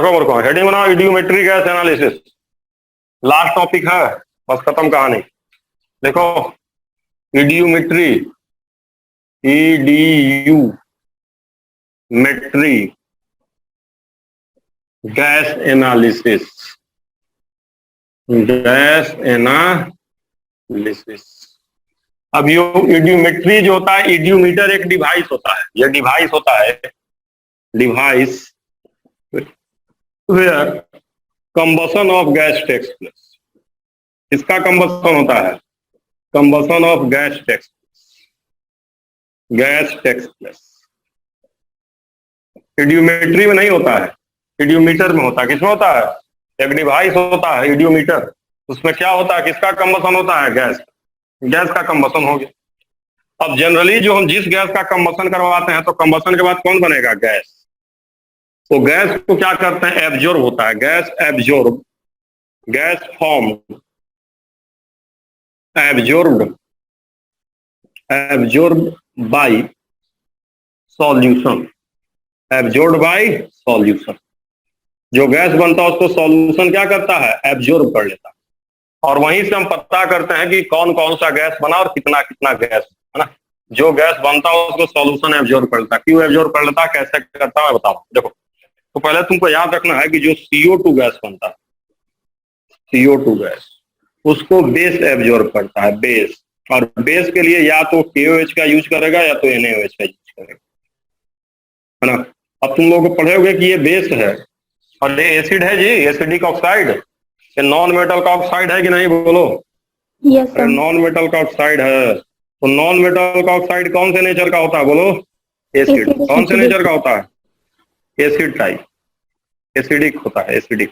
देखो मेरे को हेडिंग बनाओ, eudiometry gas analysis, last topic है, बस खत्म कहानी। देखो eudiometry, eudiometry gas analysis, gas analysis. अब ये इडियोमेट्री जो होता है, इडियोमीटर एक डिवाइस होता है, ये डिवाइस होता है, device where combustion of gas takes place. इसका कंबसन होता है, combustion of gas takes place. Eudiometry में नहीं होता है, इडियोमीटर में होता है। किसमें होता है? एक डिवाइस होता है इडियोमीटर, उसमें क्या होता है, किसका कंबसन होता है? गैस का कंबसन हो गया। अब जनरली जो हम जिस गैस का कंबसन करवाते हैं, तो कंबसन के बाद कौन बनेगा? गैस। तो गैस को क्या करते हैं? एब्जॉर्ब होता है, gas absorb, gas form absorb by solution, absorb by solution. जो गैस बनता है उसको सॉल्यूशन क्या करता है? एब्जॉर्ब कर लेता है। और वहीं से हम पता करते हैं कि कौन कौन सा गैस बना और कितना कितना गैस, है ना। जो गैस बनता है उसको सॉल्यूशन एब्जॉर्ब करता है। क्यों एब्जॉर्ब कर लेता है, कैसे करता है, मैं बताऊं। देखो, तो पहले तुमको याद रखना है कि जो CO2 गैस बनता है, CO2 गैस, उसको बेस एब्जॉर्ब करता है, बेस। और बेस के लिए या तो KOH का यूज करेगा या तो NaOH का यूज करेगा, है ना। अब तुम लोग पढ़ोगे कि ये बेस है और ये एसिड है जी, एसिडिक ऑक्साइड। ये नॉन मेटल का ऑक्साइड है कि नहीं, बोलो। Yes sir. नॉन मेटल का ऑक्साइड है। तो नॉन मेटल का ऑक्साइड कौन से नेचर का होता है, बोलो? एसिड। कौन से नेचर का होता है? एसिड टाइप, एसिडिक होता है, एसिडिक।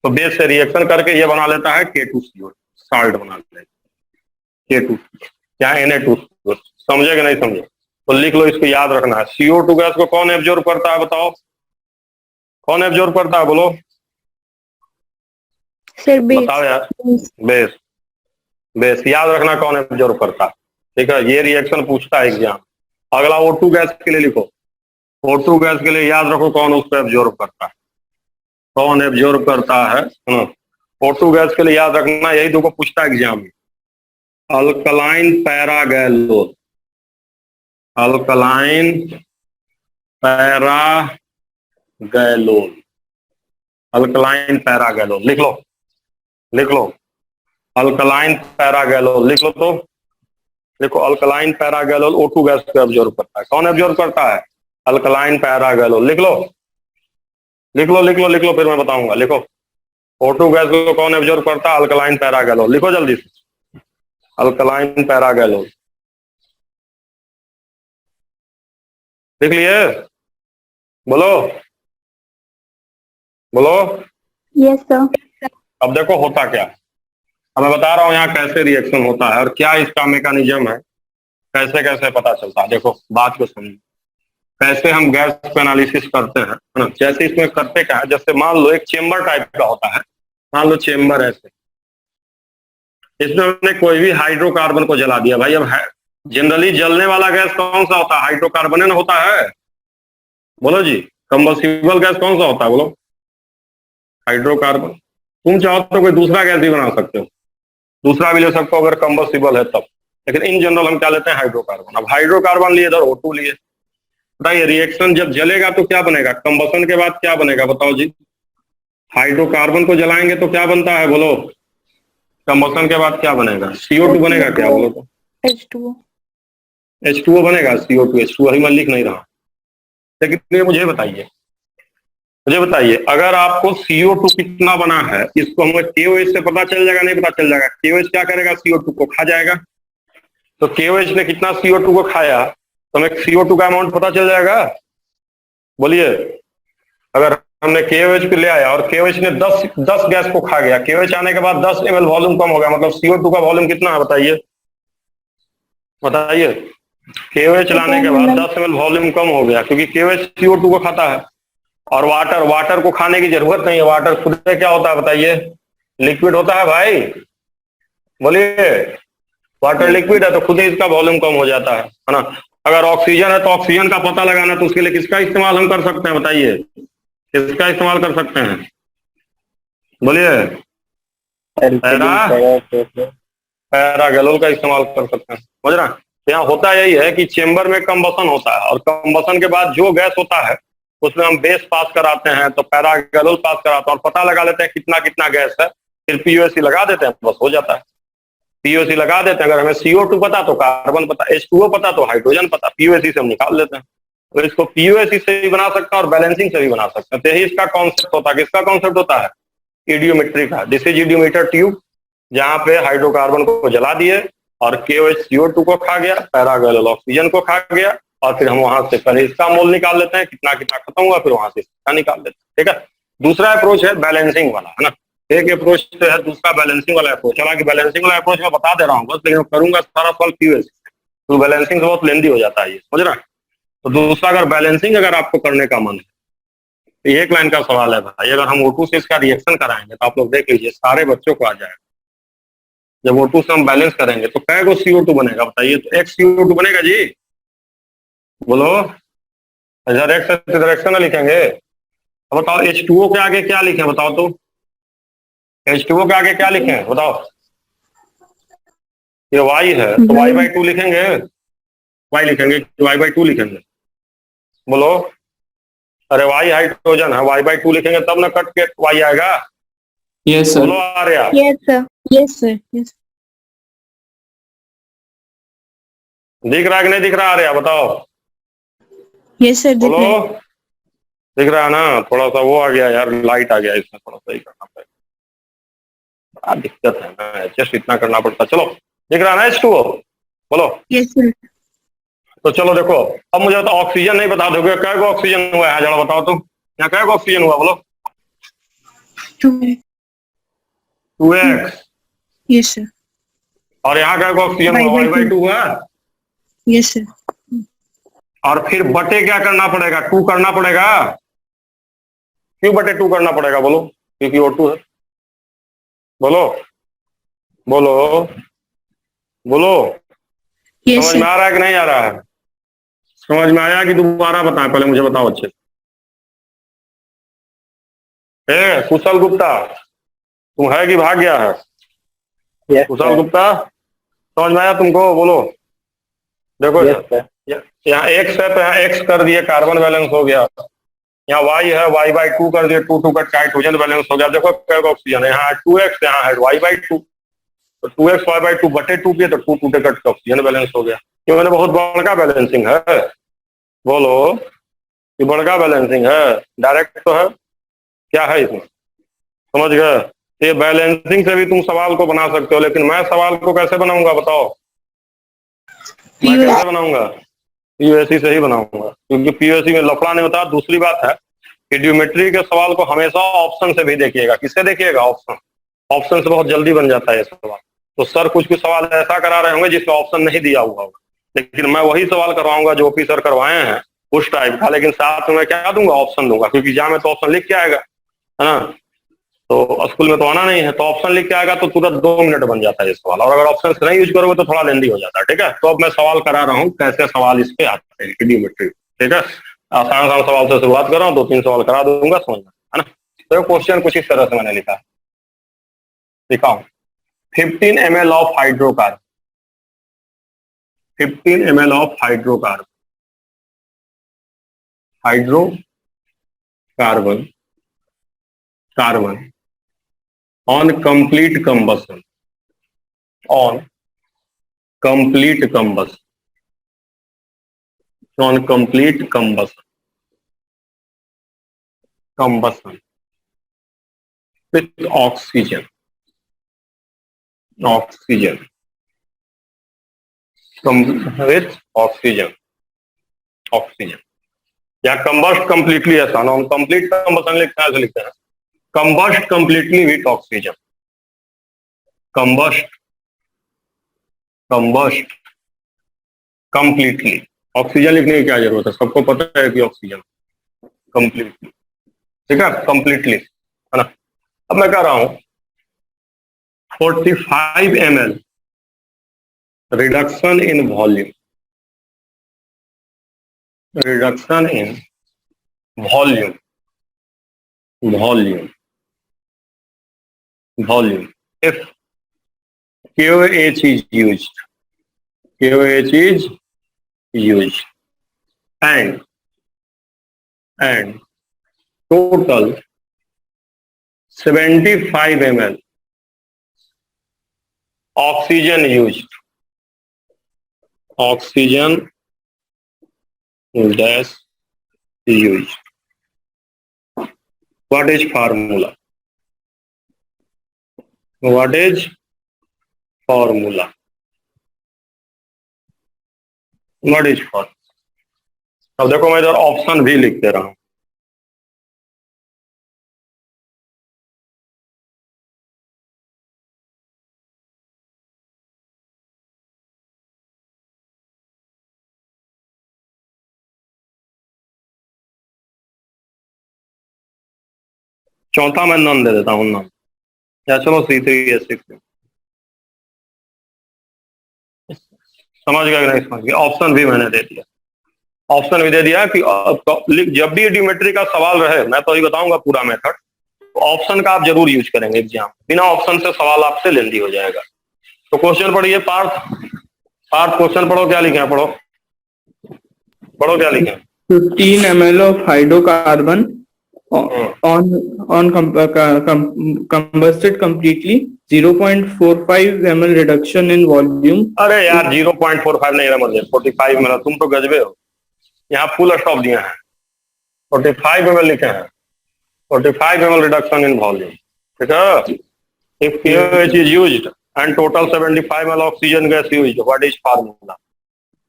तो बेस से रिएक्शन करके ये बना लेता है K2CO, साल्ट बना लेता है K2 या Na2। समझे कि नहीं समझे? तो लिख लो, इसको याद रखना है। CO2 गैस को कौन एब्जॉर्ब करता है, बताओ? कौन एब्जॉर्ब करता है, बोलो सर बेस। बताओ यार। बेस, बेस याद रखना कौन एब्जॉर्ब करता है। ठीक है, ये रिएक्शन पूछता है एग्जाम। अगला O2 गैस के लिए लिखो, O2 गैस के लिए याद रखो कौन उसको एब्जॉर्ब करता है, कौन एब्जॉर्ब करता है। O2 गैस के लिए याद रखना, यही दो को पूछता है एग्जाम में। अल्कलाइन पैरागैलोल, अल्कलाइन पैरागैलोल, अल्कलाइन पैरागैलोल लिख लो, लिख लो। अल्कलाइन पैरागैलोल लिख लो, तो देखो अल्कलाइन पैरागैलोल O2 गैस को एब्जॉर्ब करता है। कौन एब्जॉर्ब करता है? अल्कलाइन पैरागैलोल। लिख लो, लिख लो, लिख लो, लिख लो, फिर मैं बताऊंगा। लिखो, O2 गैस को कौन एब्जॉर्ब करता है? अल्कलाइन पैरागैलोल। लिखो जल्दी से, अल्कलाइन पैरागैलोल। लिख लिए? बोलो, बोलो। Yes sir. अब देखो होता क्या, अब मैं बता रहा हूँ यहाँ कैसे रिएक्शन होता है और क्या इसका मैकेनिज्म है, कैसे कैसे पता चलता है। देखो बात को समझो, कैसे हम गैस को एनालिसिस करते हैं, है ना। जैसे इसमें करते क्या है, जैसे मान लो एक चेम्बर टाइप का होता है, मान लो चेम्बर ऐसे, इसमें हमने कोई भी हाइड्रोकार्बन को जला दिया। भाई अब जनरली जलने वाला गैस कौन सा होता है? हाइड्रोकार्बन ना होता है। बोलो जी, कंबस्टिबल गैस कौन सा होता है, बोलो? हाइड्रोकार्बन। तुम चाहो तो कोई दूसरा गैस भी बना सकते हो, दूसरा भी ले सकते हो अगर कंबस्टिबल है तब, लेकिन इन जनरल हम क्या लेते हैं? हाइड्रोकार्बन। अब हाइड्रोकार्बन लिए, इधर O2 लिए। बताइए रिएक्शन जब जलेगा तो क्या बनेगा? कंबसन के बाद क्या बनेगा, बताओ जी? हाइड्रोकार्बन को जलाएंगे तो क्या बनता है, बोलो? कंबसन के बाद क्या बनेगा? CO2 बनेगा क्या, बोलो तो? H2O। H2O बनेगा, CO2 H2O ही मैं लिख नहीं रहा। लेकिन ये मुझे बताइए, मुझे बताइए, अगर आपको CO2 कितना बना है, इसको हमें KOH से पता चल जाएगा, नहीं पता चल जाएगा? KOH क्या करेगा? CO2 को खा जाएगा। तो KOH ने कितना CO2 को खाया, तो हमें CO2 का अमाउंट पता चल जाएगा। बोलिए, अगर हमने KOH को ले आया और KOH ने 10 गैस को खा गया, KOH आने के बाद 10 ml वॉल्यूम कम हो गया, मतलब CO2 का वॉल्यूम कितना है, बताइए, बताइए। KOH लाने के बाद 10 ml वॉल्यूम कम हो गया, क्योंकि KOH CO2 को खाता है। और वाटर को खाने की जरूरत नहीं है, वाटर खुद से क्या होता है, बताइए? लिक्विड होता है भाई, बोलिए। वाटर लिक्विड है तो खुद ही इसका वॉल्यूम कम हो जाता है ना। अगर ऑक्सीजन है तो ऑक्सीजन का पता लगाना, तो उसके लिए किसका इस्तेमाल हम कर सकते हैं, बताइए? किसका इस्तेमाल कर सकते हैं, बोलिए। पैरागैलोल का इस्तेमाल कर सकते हैं, समझ रहे हैं। तो यहाँ होता यही है कि चेंबर में कंबसन होता है और कंबसन के बाद जो गैस होता है उसमें हम बेस पास कराते हैं, तो पैरागैलोल पास कराते हैं और पता लगा लेते हैं कितना कितना गैस है, फिर पीओसी लगा देते हैं, बस हो जाता है। पीओसी लगा देते हैं, अगर हमें CO2 पता तो कार्बन पता, H2O पता तो हाइड्रोजन पता, पीओसी से हम निकाल लेते हैं। तो इसको पीओसी से भी बना सकते हैं और बैलेंसिंग से भी बना सकते हैं। तो यही इसका कॉन्सेप्ट होता है। किसका कॉन्सेप्ट होता है, इडियोमेट्री का। दिस इज इडियोमीटर ट्यूब, जहां पे हाइड्रोकार्बन को जला दिए और KOH CO2 को खा गया, पैरागैलोल ऑक्सीजन को खा गया, और फिर हम वहां से पहले इसका मोल निकाल लेते हैं, कितना कितना खत्म हुआ, फिर वहां से इसका निकाल लेते हैं, ठीक है। दूसरा अप्रोच है बैलेंसिंग वाला, है ना। एक अप्रोच तो है, दूसरा बैलेंसिंग वाला अप्रोच। हालांकि बैलेंसिंग वाला अप्रोच मैं बता दे रहा हूँ बस, लेकिन करूंगा सारा सवाल पीओएसी, तो बैलेंसिंग से बहुत लेंदी हो जाता है ये, समझ रहा है। तो दूसरा, अगर बैलेंसिंग अगर आपको करने का मन है, तो एक लाइन का सवाल है भाई, अगर हम O2 से इसका रिएक्शन कराएंगे तो आप लोग देख लीजिए, सारे बच्चों को आ जाएगा। जब O2 से हम बैलेंस करेंगे तो कै गो CO2 बनेगा बताइए, तो एक CO2 बनेगा जी, बोलो। इधर एक्स इधर एक्स ना लिखेंगे, अब बताओ H2O के आगे क्या लिखें, बताओ तो। H2O के आगे क्या लिखें बताओ, ये Y है तो Y/2 लिखेंगे, Y लिखेंगे, Y/2 लिखेंगे, बोलो। अरे Y हाइड्रोजन है, Y/2 लिखेंगे तब ना कट के Y आएगा। Yes sir. बोलो Arya. Yes, sir. Yes, sir. Yes. दिख रहा है कि नहीं दिख रहा आर्या, बताओ। Yes, sir. बोलो, दिख रहा है ना। थोड़ा सा वो आ गया यार, लाइट आ गया, इसमें थोड़ा सही करना पड़ेगा, बड़ा दिक्कत है ना, जस्ट इतना करना पड़ता। चलो, दिख रहा है ना H2O, बोलो। Yes, sir. तो चलो देखो, अब मुझे तो ऑक्सीजन नहीं बता दोगे, कै गो ऑक्सीजन हुआ है, जरा बताओ तुम। यहाँ कै गो ऑक्सीजन हुआ, बोलो। 2. 2x। Yes, sir. और यहाँ कै गो ऑक्सीजन हुआ, Y/2 हुआ। Yes, sir. और फिर बटे क्या करना पड़ेगा, 2 करना पड़ेगा। क्यों बटे 2 करना पड़ेगा, बोलो। क्योंकि O2 है, बोलो बोलो बोलो। Yes, समझ में sir. आ रहा है कि नहीं आ रहा है, समझ में आया कि दोबारा बताएं, पहले मुझे बताओ अच्छे से। कुशल गुप्ता, तुम है कि भाग गया है। Yes, कुशल sir. गुप्ता, समझ में आया तुमको, बोलो। देखो Yes, sir. यहाँ X है तो यहाँ X कर दिए, कार्बन बैलेंस हो गया। यहाँ Y है, Y/2 कर दिए, 2 कट हाइड्रोजन बैलेंस हो गया। देखो कै गो ऑक्सीजन है, यहाँ 2x, यहाँ है Y/2, तो 2x Y/2 बटे 2 किए तो 2 कट ऑक्सीजन बैलेंस हो गया। क्यों, मैंने बहुत बड़का बैलेंसिंग है, बोलो। ये बड़का बैलेंसिंग है, डायरेक्ट तो है, क्या है इसमें, समझ गए। ये बैलेंसिंग से भी तुम सवाल को बना सकते हो, लेकिन मैं सवाल को कैसे बनाऊंगा बताओ, मैं कैसे बनाऊंगा, पीओसी से ही बनाऊंगा, क्योंकि पीओसी में लफड़ा नहीं होता। दूसरी बात है, इडियोमेट्री के सवाल को हमेशा ऑप्शन से भी देखिएगा। किससे देखिएगा, ऑप्शन। ऑप्शन से बहुत जल्दी बन जाता है ये सवाल। तो सर कुछ कुछ सवाल ऐसा करा रहे होंगे जिसका ऑप्शन नहीं दिया हुआ होगा, लेकिन मैं वही सवाल करवाऊंगा जो OP सर करवाए हैं उस टाइप का, लेकिन साथ में मैं क्या दूंगा, ऑप्शन दूंगा, क्योंकि जहां में तो ऑप्शन लिख के आएगा, है ना। तो स्कूल में तो आना नहीं है, तो ऑप्शन लिख के आएगा तो तुरंत 2 मिनट बन जाता है ये सवाल, और अगर ऑप्शन नहीं यूज करोगे तो थोड़ा लेंदी हो जाता है, ठीक है। तो अब मैं सवाल करा रहा हूँ कैसे सवाल इस पे आते हैं, इडियोमेट्री, ठीक है। आसान आसान सवाल से शुरुआत कर रहा हूँ, 2-3 सवाल करा दूंगा, समझना, है ना। तो क्वेश्चन कुछ इस तरह से मैंने लिखा है, दिखाऊं। 15 ml of hydrocarbon, 15 ml of hydrocarbon, hydrocarbon, carbon on complete combustion, on complete combustion, on complete combustion, combustion with oxygen, oxygen, with oxygen, oxygen, या combust completely ऐसा, नॉन कंप्लीट combustion लिखते हैं, ऐसे लिखते हैं, combust completely with oxygen, combust, combust completely, oxygen लिखने की क्या जरूरत है, सबको पता है कि ऑक्सीजन कंप्लीटली, ठीक है, कंप्लीटली, है ना। अब मैं कह रहा हूं 45 ml reduction in volume, reduction in volume volume, volume. If KOH is used, KOH is used, and total 75 ml oxygen used, oxygen gas used. What is formula? What is formula? What is formula? अब देखो मैं इधर option भी लिख दे रहा हूं. चौथा मैं नन दे देता हूं, नन, या चलो C3H6 समझ गया कि नहीं समझ गया. ऑप्शन भी मैंने दे दिया, ऑप्शन भी दे दिया कि जब भी डिमेट्री का सवाल रहे, मैं तो ही बताऊंगा पूरा मेथड, ऑप्शन का आप जरूर यूज करेंगे एग्जाम. बिना ऑप्शन से सवाल आपसे लेंदी हो जाएगा. तो क्वेश्चन पढ़िए, पार्थ क्वेश्चन पढ़ो. क्या लिखे हैं? पढ़ो क्या लिखे हैं? 15 ml of hydrocarbon on combusted completely, 0.45 ml reduction in volume. अरे यार 0.45 नहीं समझे, 45 ml. तुम तो गजबे हो, यहाँ फुल स्टॉप दिया है, 45 ml लिखे हैं. 45 ml reduction in volume. ठीक है. If KOH is used and total 75 ml oxygen gas used, what is formula?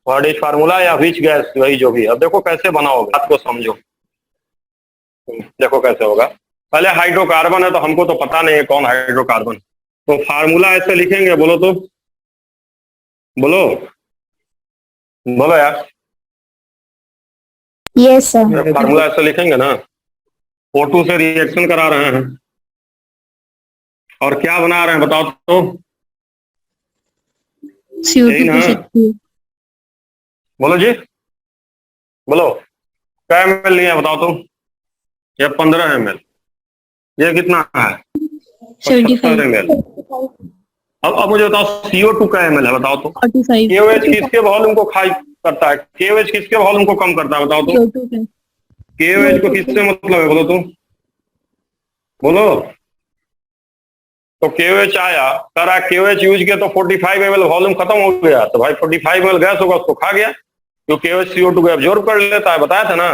What is formula या which gas, वही जो भी. अब देखो कैसे बनाओगे, बात को समझो. देखो कैसे होगा. पहले हाइड्रोकार्बन है तो हमको तो पता नहीं है कौन हाइड्रोकार्बन, तो फार्मूला ऐसे लिखेंगे. बोलो तो, बोलो यार. Yes sir. फार्मूला ऐसे लिखेंगे ना, O2 से रिएक्शन करा रहे हैं और क्या बना रहे हैं बताओ तो. यही ना. बोलो जी, बोलो. क्या ml लिया बताओ तो. ये 15 ml. ये कितना है? 75 ml. अब मुझे बताओ CO2 का ml है बताओ तो. 45. KOH किसके वॉल्यूम को खाई करता है? KOH किसके वॉल्यूम को कम करता है बताओ तो. KOH को किससे मतलब है बोलो तो. बोलो. तो KOH आया, करा KOH यूज किया तो 45 ml वॉल्यूम खत्म हो गया. तो भाई 45 ml गैस होगा, उसको खा गया, क्योंकि KOH CO2 को एब्जॉर्ब कर लेता है. बताया था ना,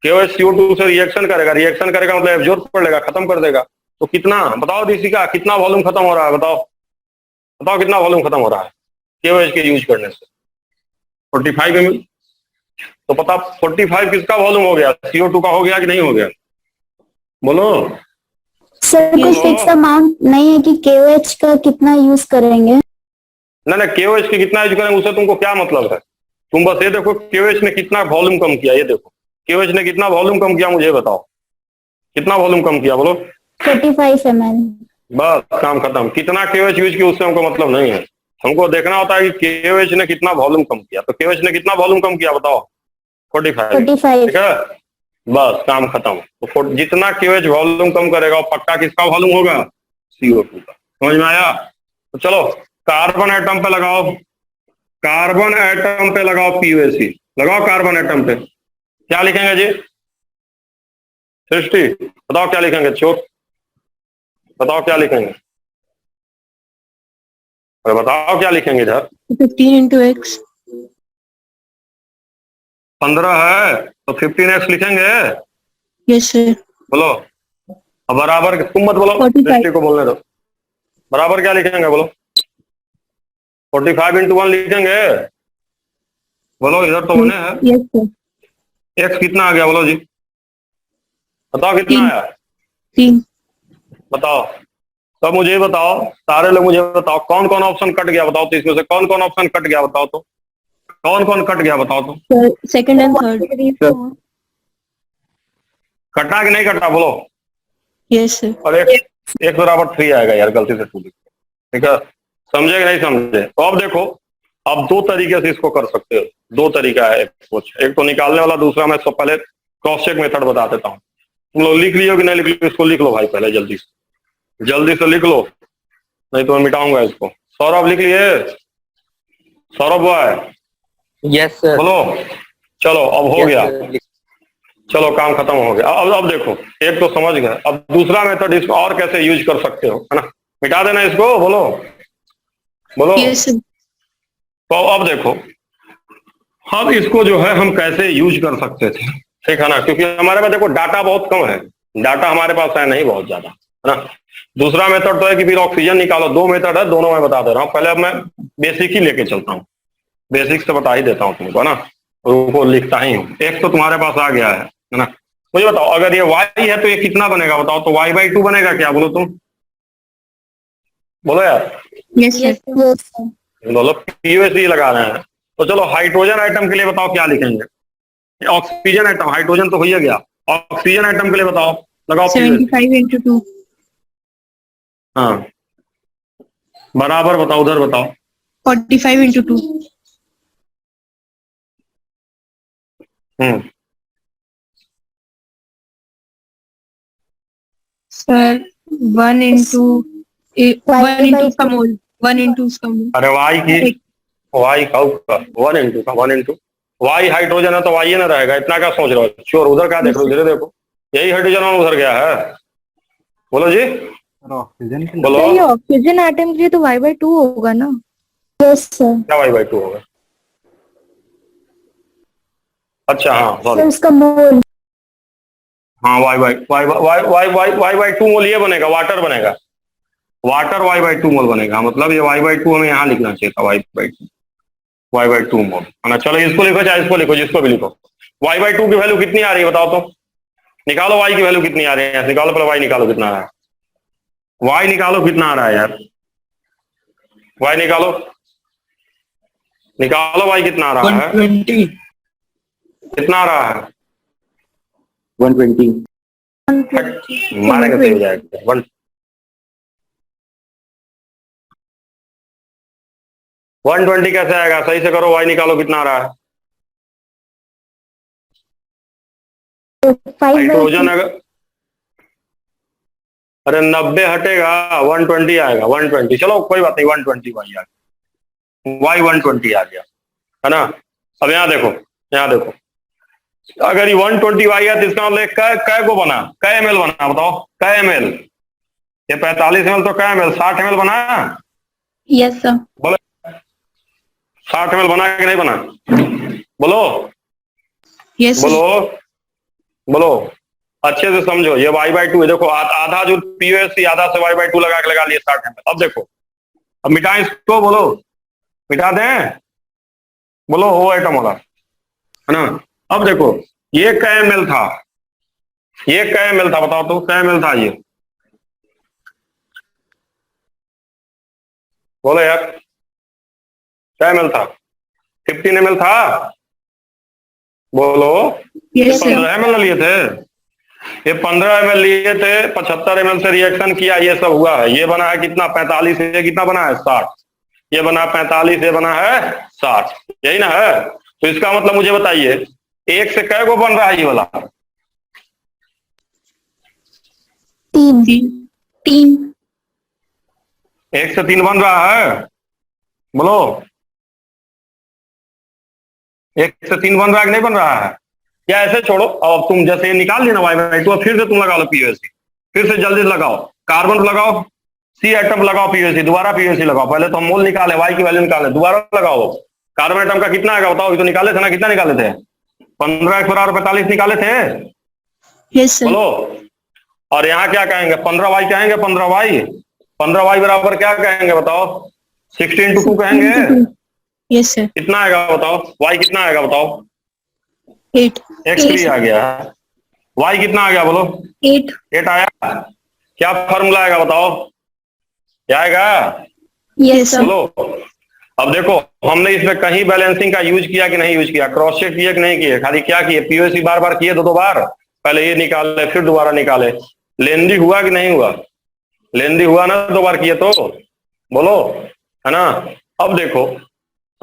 KOH CO2 से रिएक्शन करेगा मतलब एब्जॉर्ब कर लेगा, खत्म कर देगा. तो कितना बताओ डीसी का, कितना वॉल्यूम खत्म हो रहा है बताओ कितना वॉल्यूम खत्म हो रहा है KOH के यूज करने से? 45 ml. तो पता 45 किसका वॉल्यूम हो गया? CO2 का हो गया कि नहीं हो गया? बोलो सर. कुछ फिक्स अमाउंट नहीं है कि KOH का कितना यूज करेंगे? ना KOH के कितना यूज करेंगे उससे तुमको क्या मतलब है? तुम बस ये देखो KOH ने कितना वॉल्यूम कम किया. ये देखो KOH ने कितना वॉल्यूम कम किया, मुझे बताओ कितना वॉल्यूम कम किया. बोलो. 45 ml. बस काम खत्म. कितना KOH यूज किया उससे हमको मतलब नहीं है. हमको देखना होता है कि KOH ने कितना वॉल्यूम कम किया. तो KOH ने कितना वॉल्यूम कम किया बताओ? 45. ठीक है, बस काम खत्म. तो जितना KOH वॉल्यूम कम करेगा वो पक्का किसका वॉल्यूम होगा? CO2 का. समझ में आया? तो चलो कार्बन एटम पे लगाओ, कार्बन एटम पे लगाओ POC. लगाओ कार्बन एटम पे. क्या लिखेंगे जी? सृष्टि बताओ क्या लिखेंगे? चोट बताओ क्या लिखेंगे? अरे बताओ क्या लिखेंगे इधर? 15 into x. 15 है तो 15x लिखेंगे. Yes sir. बोलो. अब बराबर तुम मत बोलो, 45. सृष्टि को बोलने दो. बराबर क्या लिखेंगे? बोलो. 45 into 1 लिखेंगे. बोलो इधर तो बने हैं. Yes sir. x कितना आ गया? बोलो जी, बताओ कितना आया? 3. बताओ. तो मुझे बताओ, सारे लोग मुझे बताओ कौन कौन ऑप्शन कट गया बताओ तो. इसमें से कौन कौन ऑप्शन कट गया बताओ तो. कौन कौन कट गया बताओ तो. Second and third. कटा कि नहीं कटा? बोलो. Yes sir. और एक बराबर 3 आएगा यार, गलती से 2 लिख. ठीक है, समझे कि नहीं समझे? तो अब देखो, अब 2 तरीके से इसको कर सकते हो. 2 तरीका है. एक तो निकालने वाला, दूसरा मैं सब पहले क्रॉस चेक मेथड बता देता हूँ. तुम लोग लिख लियो कि नहीं लिख लियो, इसको लिख लो भाई पहले जल्दी से लिख लो, नहीं तो मैं मिटाऊंगा इसको। सौरभ लिख लिए? Saurabh boy yes sir. बोलो। चलो अब हो गया, चलो काम खत्म हो गया। अब देखो, एक तो समझ गए, अब दूसरा मेथड इसको और कैसे यूज कर सकते हो, है ना? मिटा देना इसको, बोलो। Yes sir. तो अब देखो, अब इसको जो है हम कैसे यूज कर सकते थे, ठीक है ना? क्योंकि हमारे पास देखो डाटा बहुत कम है, डाटा हमारे पास है नहीं बहुत ज्यादा, है ना? दूसरा मेथड तो है कि फिर ऑक्सीजन निकालो। दो मेथड है, दोनों मैं बता दे रहा हूँ। पहले अब मैं बेसिक ही लेके चलता हूँ, बेसिक से बता ही देता हूँ तुमको, है ना? रुको लिखता ही हूँ। एक तो तुम्हारे पास आ गया है ना? मुझे बताओ, अगर ये y है तो ये कितना बनेगा बताओ? तो y/2 बनेगा क्या? बोलो तुम, बोलो यार। Yes sir. Yes sir. बोलो, पीयूएससी लगा रहे हैं तो चलो हाइड्रोजन आइटम के लिए बताओ क्या लिखेंगे? ऑक्सीजन आइटम, हाइड्रोजन तो हो ही गया। ऑक्सीजन आइटम के लिए बताओ, लगाओ PUSC। 75 into 2। हाँ बराबर बताओ, उधर बताओ। 45 into 2। सर 1 into 1 into उसका मोल, 1 into उसका मोल। अरे वाई का 1 इंटू वाई हाइड्रोजन है तो वाई ना रहेगा। इतना क्या सोच रहे हो? श्योर, उधर क्या देख रहे हो? इधर देखो, यही हाइड्रोजन उधर गया है। बोलो जी, ऑक्सीजन बोलो। ये ऑक्सीजन आइटम के लिए तो y/2 होगा ना? Yes sir. क्या y/2 होगा? अच्छा हाँ सर सॉरी, उसका मोल। हाँ y/2 मोल ये बनेगा, वाटर बनेगा, वाटर y/2 मोल बनेगा। मतलब ये y/2 हमें यहाँ लिखना चाहिए था, y/2 मोल, है ना? चलो इसको लिखो, चाहे इसको लिखो, जिसको भी लिखो। y/2 की वैल्यू कितनी आ रही है बताओ तो? निकालो y की वैल्यू कितनी आ रही है, निकालो पहले y निकालो कितना आ रहा है, y निकालो कितना आ रहा है यार, y निकालो y कितना आ रहा है? 120। कितना आ रहा है? 120। मारेंगे तो हो जाएगा। 120 कैसे आएगा? सही से करो, y निकालो कितना आ रहा है? हाइड्रोजन अगर, अरे 90 हटेगा, 120 आएगा, 120। चलो कोई बात नहीं, 120 y आ गया, y 120 आ गया, है ना? अब यहाँ देखो, अगर ये 120 y है तो इसका मतलब कै को बना, कै ml बना बताओ? कै ml? ये 45 ml तो कै ml? 60 ml बना? Yes sir. बोलो 60 ml बना कि नहीं बना? बोलो यस सर। बोलो अच्छे से समझो। ये y/2 है, देखो आधा जो PUSC आधा से y/2 लगा के लगा लिए 60 ml। अब देखो, अब मिटाएं इसको, बोलो मिटा दें, बोलो हो आइटम वाला, है ना? अब देखो ये कै ml था, बताओ तो कै ml था ये? बोलो यार, कै ml था? 15 ml था? बोलो। Yes sir. 15 ml लिए थे, ये 15 ml लिए थे, 75 ml से रिएक्शन किया, ये सब हुआ है। ये बना है कितना? 45। ये कितना बना है? 60। ये बना 45, ये बना है 60, यही ना है? तो इसका मतलब मुझे बताइए, एक से कै को बन रहा है ये वाला? 3। एक से 3 बन रहा है? बोलो, एक से 3 बन रहा है कि नहीं बन रहा है? या ऐसे छोड़ो, अब तुम जैसे निकाल लेना y/2, फिर से तुम लगा लो PUSC, फिर से जल्दी लगाओ, कार्बन लगाओ, C आइटम लगाओ PUSC, दोबारा PUSC लगाओ। पहले तो हम मोल निकाले, y की वैल्यू निकाले, दोबारा लगाओ। कार्बन आइटम का कितना आएगा बताओ? ये तो निकाले थे ना, कितना निकाले थे? 15 1 बराबर 45 निकाले थे, यस सर। बोलो। और यहाँ क्या कहेंगे? 15y कहेंगे, 15y बराबर क्या कहेंगे बताओ? 60 into 2 कहेंगे। Yes sir. कितना आएगा बताओ? y कितना आएगा बताओ? 8। x3 आ गया, y कितना आ गया बोलो? 8 आया। क्या फॉर्मूला आएगा बताओ? क्या आएगा? Yes sir. बोलो। अब देखो, हमने इसमें कहीं बैलेंसिंग का यूज किया कि नहीं यूज किया? क्रॉस चेक किया कि नहीं किए? खाली क्या किए? PUSC बार बार किए, दो बार, पहले ये निकाले फिर दोबारा निकाले। लेंदी हुआ कि नहीं हुआ? लेंदी हुआ ना, 2 बार किए तो, बोलो, है ना? अब देखो,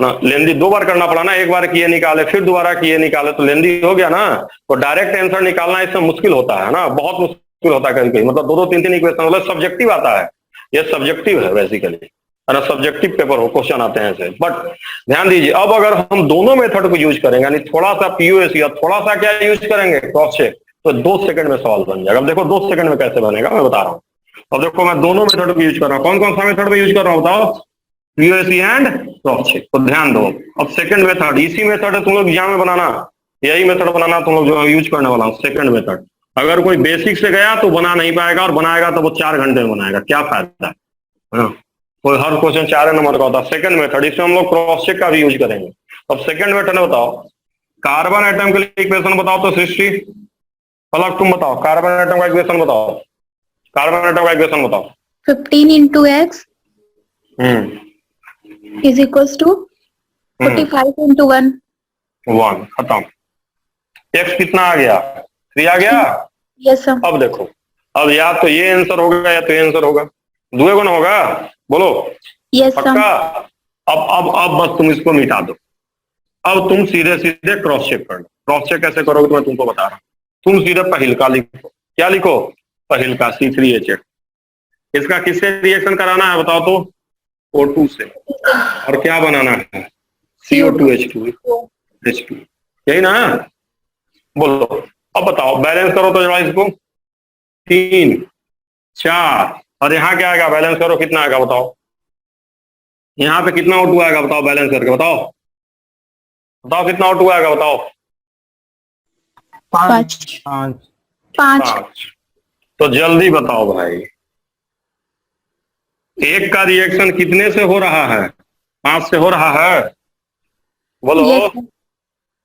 ना, लेंदी 2 बार करना पड़ा ना, एक बार किए निकाले फिर दोबारा किए निकाले तो लेंदी हो गया ना। तो डायरेक्ट आंसर निकालना इसमें मुश्किल होता है ना, बहुत मुश्किल होता है कहीं कहीं, मतलब 2-2 3-3 इक्वेशन, मतलब सब्जेक्टिव आता है, ये सब्जेक्टिव है बेसिकली, है ना, सब्जेक्टिव पेपर हो, क्वेश्चन आते हैं ऐसे। बट ध्यान दीजिए, अब अगर हम दोनों मेथड को यूज करेंगे, यानी थोड़ा सा पीओएसी और थोड़ा सा क्या यूज करेंगे, क्रॉस चेक, तो 2 सेकंड में सवाल बन जाएगा। अब देखो 2 सेकंड में कैसे बनेगा मैं बता रहा हूँ। अब देखो मैं दोनों मेथड को यूज कर रहा हूँ, कौन कौन सा मेथड में यूज कर रहा हूँ बताओ, पीओएसी एंड क्रॉस चेक। तो ध्यान दो, अब सेकंड मेथड, इसी मेथड है तुम लोग एग्जाम में बनाना, यही मेथड बनाना तुम लोग जो यूज करने वाला हूँ, सेकंड मेथड। अगर कोई बेसिक से गया तो बना नहीं पाएगा, और बनाएगा तो वो 4 घंटे में बनाएगा, क्या फायदा है ना? कोई हर क्वेश्चन 4 नंबर का होता है। सेकंड मेथड, इसमें हम लोग क्रॉस चेक का भी यूज करेंगे। अब सेकंड मेथड में बताओ, कार्बन एटम के लिए इक्वेशन बताओ तो सृष्टि, पलक तुम बताओ, कार्बन एटम का इक्वेशन बताओ, कार्बन एटम का इक्वेशन बताओ। 15 into x hmm is equals to 45 into 1. 1 खत्म। एक्स कितना आ गया, 3 आ गया। Yes sir. अब देखो, अब या तो ये आंसर होगा या तो ये आंसर होगा, दुए गुण होगा, बोलो Yes sir. पक्का। अब बस तुम इसको मिटा दो, अब तुम सीधे सीधे क्रॉस चेक कर लो। क्रॉस चेक कैसे करोगे तो मैं तुमको बता रहा हूँ। तुम सीधे पहिल का लिखो, क्या लिखो, पहिल का C3H8, इसका किससे रिएक्शन कराना है बताओ तो, O2 से, और क्या बनाना है, CO2H2, यही ना, बोलो। अब बताओ बैलेंस करो तो जरा इसको, 3 4, और यहाँ क्या आएगा, बैलेंस करो कितना आएगा बताओ, यहाँ पे कितना O2 आएगा बताओ, बैलेंस करके बताओ, बताओ कितना O2 आएगा बताओ। 5 5। तो जल्दी बताओ भाई, एक का रिएक्शन कितने से हो रहा है, 5 से हो रहा है, बोलो। Yes sir.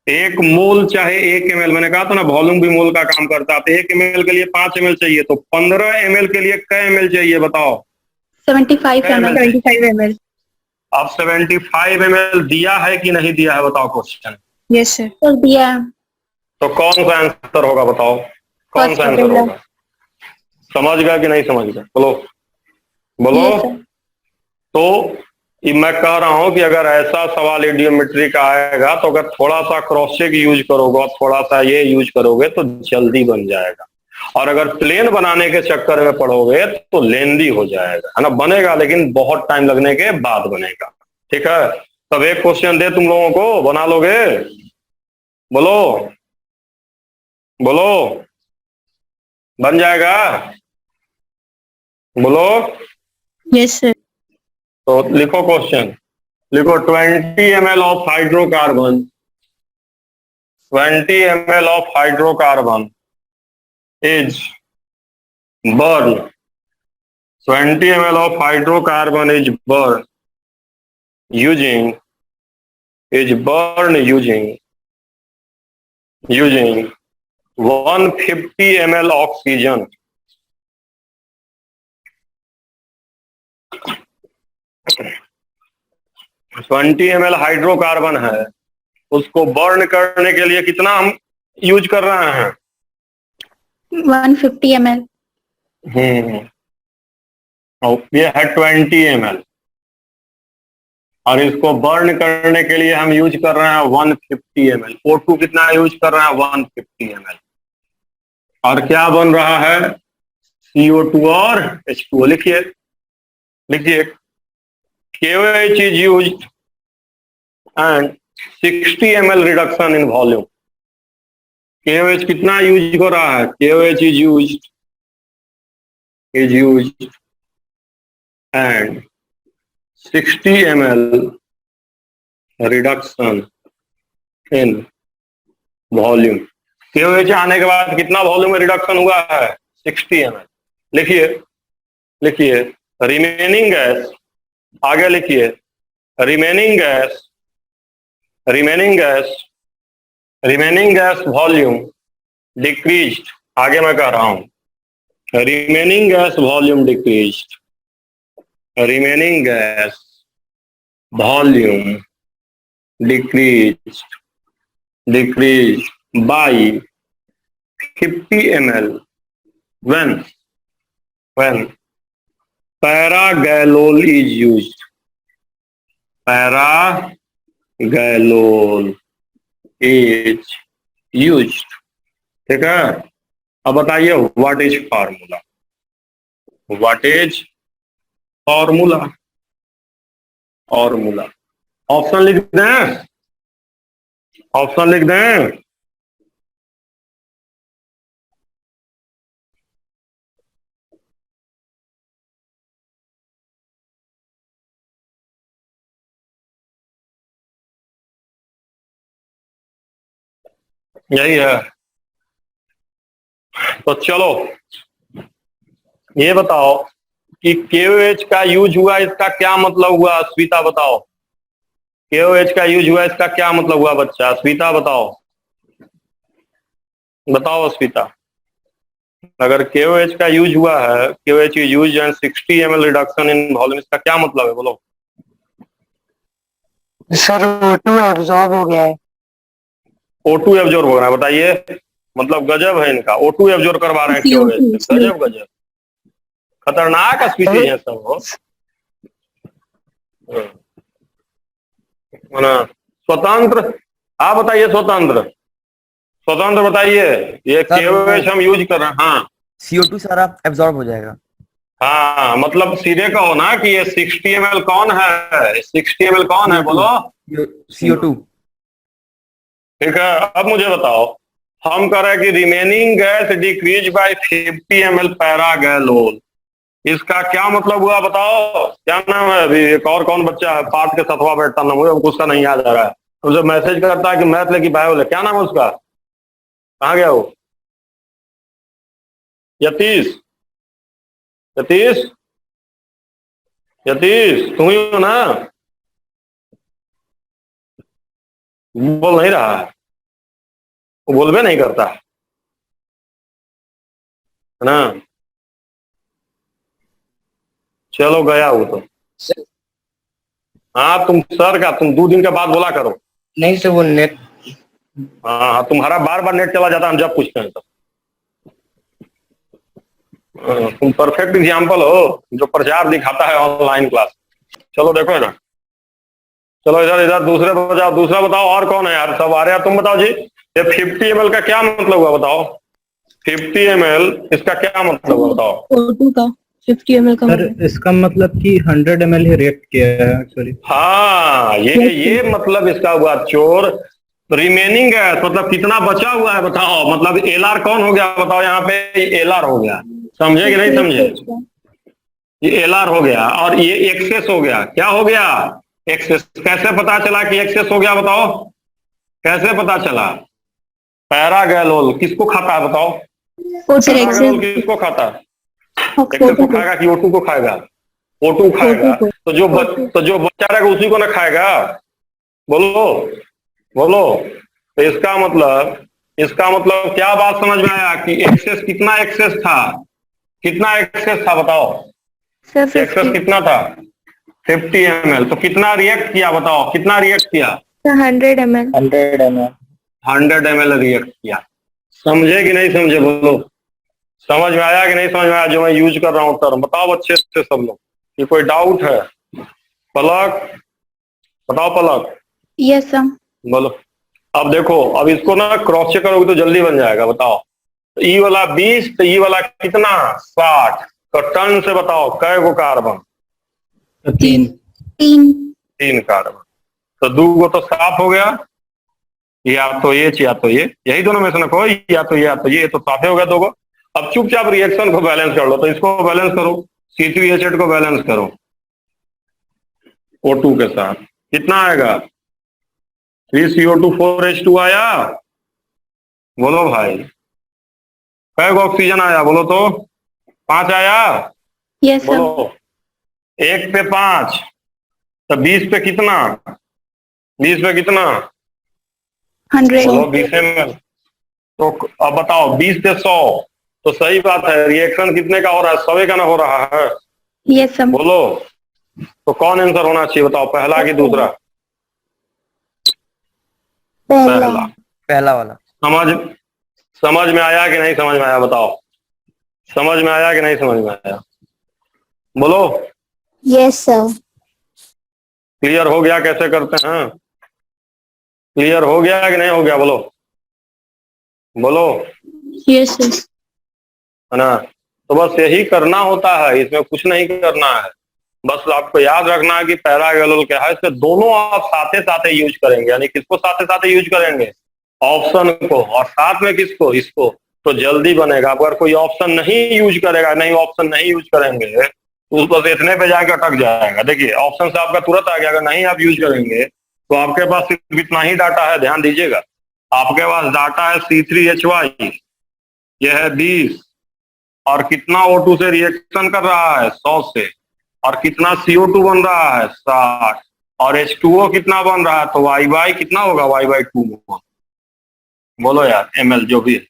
1 मोल चाहे 1 ml, मैंने कहा था ना वॉल्यूम भी मोल का काम करता है, तो 1 ml के लिए 5 ml चाहिए, तो 15 ml के लिए कै ml चाहिए बताओ, 75 ml. 75 ml. अब 75 ml दिया है कि नहीं दिया है बताओ क्वेश्चन। Yes sir. कर दिया। तो कौन सा आंसर होगा बताओ, कौन सा आंसर वाला। होगा, समझ गया कि नहीं समझ गया, बोलो बोलो। Yes sir. तो ये मैं कह रहा हूं कि अगर ऐसा सवाल इडियोमेट्री का आएगा तो अगर थोड़ा सा क्रॉस चेक यूज करोगे और थोड़ा सा ये यूज करोगे तो जल्दी बन जाएगा, और अगर प्लेन बनाने के चक्कर में पड़ोगे तो लेंदी हो जाएगा, है ना, बनेगा लेकिन बहुत टाइम लगने के बाद बनेगा। ठीक है, तब एक क्वेश्चन दे तुम लोगों को, बना लोगे, बोलो बोलो, बन जाएगा, बोलो। Yes sir. तो लिखो क्वेश्चन, लिखो 20 ml of hydrocarbon, 20 ml of hydrocarbon is burn, 20 ml of hydrocarbon is burned using 150 ml oxygen, 20 ml hydrocarbon है, उसको बर्न करने के लिए कितना हम यूज कर रहे हैं, 150 ml. और ये है 20 ml, और इसको बर्न करने के लिए हम यूज कर रहे हैं 150 ml। O2 कितना यूज कर रहे हैं, 150 ml, और क्या बन रहा है, CO2 और H2O। लिखिए लिखिए, KOH is used and 60 ml reduction in volume। KOH कितना यूज हो रहा है, KOH is used and 60 ml reduction in volume। KOH आने के बाद कितना वॉल्यूम में रिडक्शन हुआ है, 60 ml। लिखिए लिखिए, रिमेनिंग गैस, आगे लिखिए, रिमेनिंग गैस वॉल्यूम डिक्रीज्ड, आगे मैं कह रहा हूं, remaining gas volume decreased, remaining gas volume decreased by 50 ml when paragalol is used, paragalol गैलोल इज यूज्ड। ठीक है, अब बताइए what is formula, what is formula, formula. Option लिख दें, ऑप्शन लिख दें। यही है, तो चलो ये बताओ कि KOH का यूज हुआ, इसका क्या मतलब हुआ? स्वीता बताओ, KOH का यूज हुआ, इसका क्या मतलब हुआ बच्चा? स्वीता बताओ, बताओ स्वीता। अगर KOH का यूज हुआ है, KOH is used and 60 ml reduction in volume, इसका क्या मतलब है? बोलो सर O2 एब्जॉर्ब हो गया है। O2 एब्जॉर्ब हो रहा है, बताइए। मतलब गजब है इनका, O2 एब्जॉर्ब करवा रहे हैं KOH से। गजब गजब, खतरनाक स्पीशीज है सब वो। है ना? स्वतंत्र, आप बताइए स्वतंत्र, स्वतंत्र बताइए। ये KOH हम यूज कर रहे हैं। हाँ CO2 सारा एब्जॉर्ब हो जाएगा। हाँ, मतलब सीधे कहो ना कि ये 60 ml कौन है, 60 ml कौन है, बोलो। CO2। ठीक है, अब मुझे बताओ, हम कह रहे हैं कि remaining gas decrease by 50 ml पैरागैलोल, इसका क्या मतलब हुआ? बताओ। क्या नाम है? अभी एक और कौन बच्चा है पाठ के साथवा बैठता ना, मुझे उसका नहीं याद आ रहा है, तो जब मैसेज करता है कि मैथ ले कि बायो ले, क्या नाम है उसका? कहाँ गया वो? यतीश, यतीश, यतीश तुम ही हो ना? बोल नहीं रहा है, वो बोलबे नहीं करता है ना? चलो गया वो तो। हाँ तुम सर का, तुम 2 दिन के बाद बोला करो। नहीं सर वो नेट। हाँ तुम्हारा बार बार नेट चला जाता है, हम जब पूछते हैं तब। तुम परफेक्ट एग्जाम्पल हो जो प्रचार दिखाता है ऑनलाइन क्लास। चलो देखो ना, चलो इधर इधर दूसरे बताओ, दूसरा बताओ और कौन है यार? सब आ रहे हैं, तुम बताओ जी। ये 50 ml का क्या मतलब हुआ बताओ? 50 ml इसका क्या मतलब हुआ बताओ? O2 का 50 ml का सर इसका मतलब कि 100 ml ही रिएक्ट किया है एक्चुअली। हाँ ये मतलब इसका हुआ चोर। रिमेनिंग गैस मतलब कितना बचा हुआ है बताओ, मतलब LR कौन हो गया बताओ? यहाँ पे LR हो गया, समझे कि नहीं समझे? ये LR हो गया और ये एक्सेस हो गया। क्या हो गया? एक्सेस। कैसे पता चला कि एक्सेस हो गया बताओ? कैसे पता चला? पैरागैलोल किसको खाता है बताओ? पैरागैलोल किसको खाता है? एक्सेस को खाएगा कि O2 को खाएगा? O2 खाएगा। तो जो बच्चा रहेगा उसी को ना खाएगा। बोलो बोलो। तो इसका मतलब क्या बात समझ में आया कि एक्सेस, कितना एक्सेस था? कितना एक्सेस था बताओ? एक्सेस कितना था? 50 ml। तो कितना रिएक्ट किया बताओ? कितना रिएक्ट किया? 100 ml। 100 ml रिएक्ट किया। समझे कि नहीं समझे? बोलो समझ में आया कि नहीं समझ में आया जो मैं यूज कर रहा हूँ टर्म? बताओ अच्छे से सब लोग, कि कोई डाउट है? पलक बताओ, पलक। Yes sir. बोलो। अब देखो, अब इसको ना क्रॉस चेक करोगे तो जल्दी बन जाएगा। बताओ, तो ई वाला 20, तो ई वाला कितना? 60। तो टन से बताओ कै गो कार्बन? 3 कार्बन। तो 2 गो तो साफ हो गया, या तो ये, यही दोनों में से ना कोई, या तो ये तो साफे हो गया 2 गो। अब चुपचाप रिएक्शन को बैलेंस कर लो। तो इसको बैलेंस करो, C3H8 को बैलेंस करो O2 के साथ, कितना आएगा? 3CO2 4H2 आया। बोलो भाई, कै गो ऑक्सीजन आया? बोलो तो 5 आया। Yes sir. बोलो 1 पे 5, तो 20 पे कितना? 20 पे कितना? 100। बोलो 20 ml। तो अब बताओ 20 पे 100, तो सही बात है, रिएक्शन कितने का हो रहा है? 100 का ना हो रहा है? Yes sir. बोलो, तो कौन आंसर होना चाहिए बताओ, पहला कि दूसरा? पहला वाला। समझ में आया कि नहीं समझ में आया? बताओ समझ में आया कि नहीं समझ में आया? बोलो। Yes sir. क्लियर हो गया कैसे करते हैं? क्लियर हो गया कि नहीं हो गया? बोलो बोलो, यस सर। है ना? तो बस यही करना होता है, इसमें कुछ नहीं करना है। बस आपको याद रखना है कि पैरा गैलोल क्या है, इसके दोनों आप साथे साथे यूज करेंगे। यानी किसको साथे साथे यूज करेंगे? ऑप्शन को, और साथ में किसको? इसको। तो जल्दी बनेगा। अगर कोई ऑप्शन नहीं यूज करेगा, नहीं ऑप्शन नहीं यूज करेंगे तो उस बस इतने पे जाकर अटक जाएगा। देखिए ऑप्शन से आपका तुरंत आ गया, अगर नहीं आप यूज करेंगे तो आपके पास सिर्फ इतना ही डाटा है। ध्यान दीजिएगा, आपके पास डाटा है C3H5, यह है 20, और कितना O2 से रिएक्शन कर रहा है? 100 से। और कितना CO2 बन रहा है? 60। और H2O कितना बन रहा है? तो Y बाई कितना होगा? Y by 2। बोलो यार, ml जो भी है।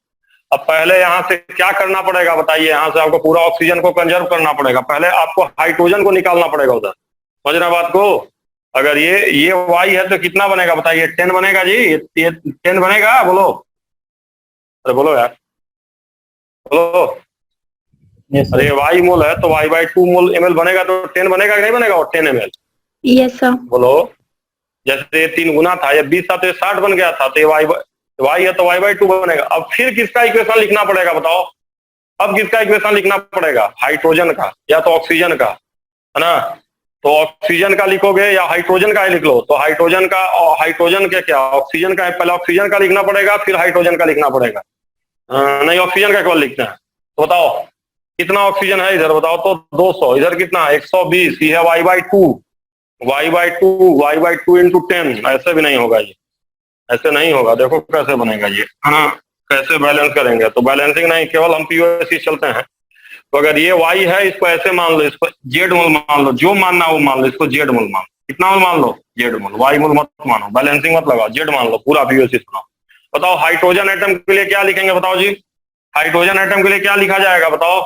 अब पहले यहाँ से क्या करना पड़ेगा बताइए? यहाँ से आपको पूरा ऑक्सीजन को कंजर्व करना पड़ेगा। पहले आपको हाइड्रोजन को निकालना पड़ेगा उधर। समझ रहे बात को? अगर ये Y है तो कितना बनेगा बताइए? 10 बनेगा जी। ये 10 बनेगा। बोलो, अरे बोलो यार, बोलो। अरे Y मोल है तो Y बाई 2 मोल ml बनेगा, तो 10 बनेगा कि नहीं बनेगा? और 10 ml। Yes sir. बोलो, जैसे ये 3 गुना था, ये 20 था तो ये 60 बन गया था, तो ये Y है तो Y बाई 2 बनेगा। अब फिर किसका इक्वेशन लिखना पड़ेगा बताओ? अब किसका इक्वेशन लिखना पड़ेगा? हाइड्रोजन का या तो ऑक्सीजन का, है ना? तो ऑक्सीजन का लिखोगे या हाइड्रोजन का ही लिख लो। तो हाइड्रोजन का, और हाइड्रोजन के क्या, ऑक्सीजन का है। पहले ऑक्सीजन का लिखना पड़ेगा, फिर हाइड्रोजन का लिखना पड़ेगा। नहीं, ऑक्सीजन का केवल लिखना है। तो बताओ कितना ऑक्सीजन है इधर? बताओ तो 200। इधर कितना है? 120। ये है Y by 2, Y by 2 into 10। ऐसे भी नहीं होगा, ये ऐसे नहीं होगा। देखो कैसे बनेगा ये, है ना? कैसे बैलेंस करेंगे? तो बैलेंसिंग नहीं, केवल हम POC चलते हैं। तो अगर ये Y है, इसको ऐसे मान लो, इसको Z मोल मान लो, जो मानना वो मान लो। इसको Z मोल मान लो। कितना मोल मान लो? Z मोल। Y मोल मत मानो, बैलेंसिंग मत लगाओ, Z मान लो, पूरा POC सुनाओ। बताओ हाइड्रोजन एटम के लिए क्या लिखेंगे? बताओ जी, हाइड्रोजन एटम के लिए क्या लिखा जाएगा? बताओ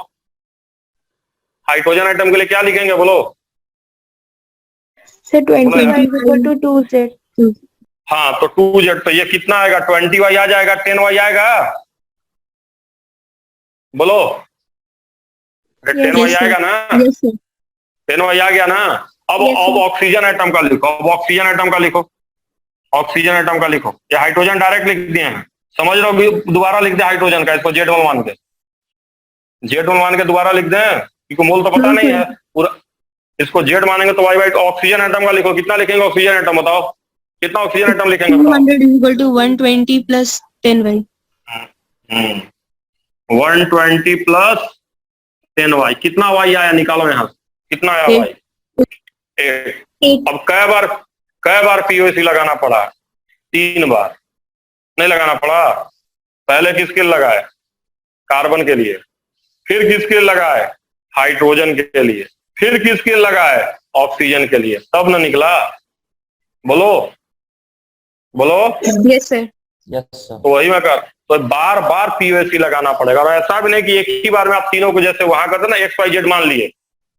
हाइड्रोजन एटम के लिए क्या लिखेंगे? बोलो सर 20 हाँ, तो 2Z। तो ये कितना आएगा? 20Y आ जाएगा, 10Y आएगा। बोलो, 10Y आएगा ना? Yes sir. 10Y आ गया ना? अब Yes, अब ऑक्सीजन एटम का लिखो। अब ऑक्सीजन एटम का लिखो, ऑक्सीजन एटम का लिखो। ये हाइड्रोजन डायरेक्ट लिख दिए हैं, समझ रहे हो? दोबारा लिख दे हाइड्रोजन का, इसको Z मोल मान के, Z मोल मान के दोबारा लिख दें, क्योंकि मोल तो पता नहीं है पूरा। इसको Z मानेंगे तो Y बाई। ऑक्सीजन एटम का लिखो। कितना लिखेंगे ऑक्सीजन एटम? बताओ कितना ऑक्सीजन एटम लिखेंगे? 200 is equal to 120 plus 10Y। 120 plus 10Y। कितना Y आया? निकालो यहाँ से, कितना आया Y? 8। अब कै बार POC लगाना पड़ा? 3 बार। नहीं लगाना पड़ा? पहले किसके लिए लगाए? कार्बन के लिए। फिर किसके लिए लगाए? हाइड्रोजन के लिए। फिर किसके लिए लगाए? ऑक्सीजन के लिए। तब ना निकला। बोलो बोलो। Yes sir. Yes sir. तो वही मैं कर, तो बार बार POC लगाना पड़ेगा। और ऐसा भी नहीं कि एक ही बार में आप तीनों को, जैसे वहां करते ना XYZ मान लिए,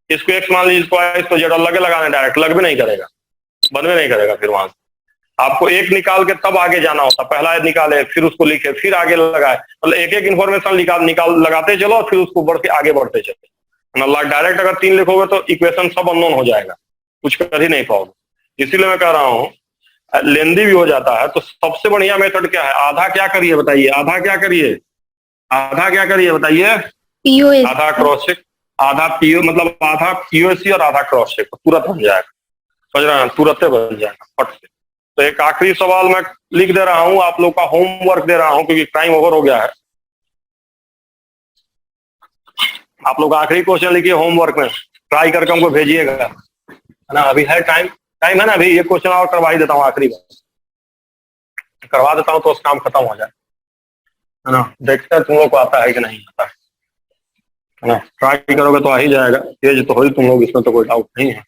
इसको X मान लीजिए, इसको Y, इसको Z, और लगे लगाने डायरेक्ट, लग भी नहीं करेगा, बन भी नहीं करेगा। फिर वहां से आपको एक निकाल के तब आगे जाना होता। पहला निकाले, फिर उसको लिखे, फिर आगे लगाए। मतलब एक एक इन्फॉर्मेशन निकाल लगाते चलो, फिर उसको बढ़ के आगे बढ़ते चले। डायरेक्ट अगर 3 लिखोगे तो इक्वेशन सब अननोन हो जाएगा, कुछ कर ही नहीं पाओगे। इसीलिए मैं कह रहा हूँ लेंदी भी हो जाता है। तो सबसे बढ़िया मेथड क्या है? आधा क्या करिए बताइए? आधा क्या करिए? आधा क्या करिए बताइए? POS। आधा क्रॉस चेक, आधा PO, मतलब आधा POC और आधा क्रॉस चेक, तुरंत बन जाएगा। समझ रहे हैं? तुरंत बन जाएगा फट से। तो एक आखिरी सवाल मैं लिख दे रहा हूं, आप लोग का होमवर्क दे रहा हूं, क्योंकि टाइम ओवर हो गया है। आप लोग आखिरी क्वेश्चन लिखिए होमवर्क में, ट्राई करके हमको भेजिएगा, है ना? अभी है टाइम है ना? अभी ये क्वेश्चन और करवा ही देता हूँ, आखिरी बार करवा देता हूँ तो उस काम खत्म हो जाए, है ना? देखते हैं तुम लोग को आता है कि नहीं आता है ना? ट्राई करोगे तो आ ही जाएगा, तेज तो हो ही तुम लोग, इसमें तो कोई डाउट नहीं है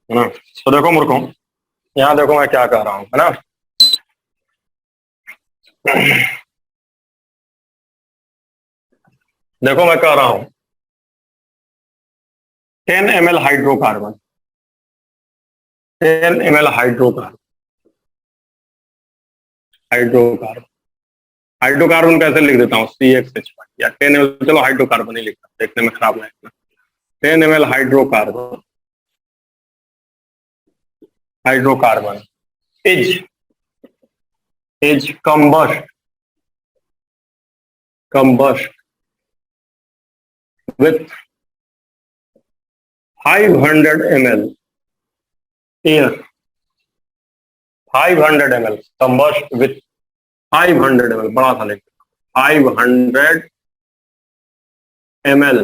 ना? तो देखो मूर्खों, यहाँ देखो मैं क्या कह रहा हूँ, है ना? देखो मैं कह रहा हूं 10 ml हाइड्रोकार्बन, 10 ml हाइड्रोकार्बन कैसे लिख देता हूँ? CXH5 या 10 ml, चलो हाइड्रोकार्बन ही लिखता, देखने में खराब लगेगा। 10 ml hydrocarbon is is combust with 500 ml air. 500 ml combust with 500 ml, बड़ा था लेकिन 500 ml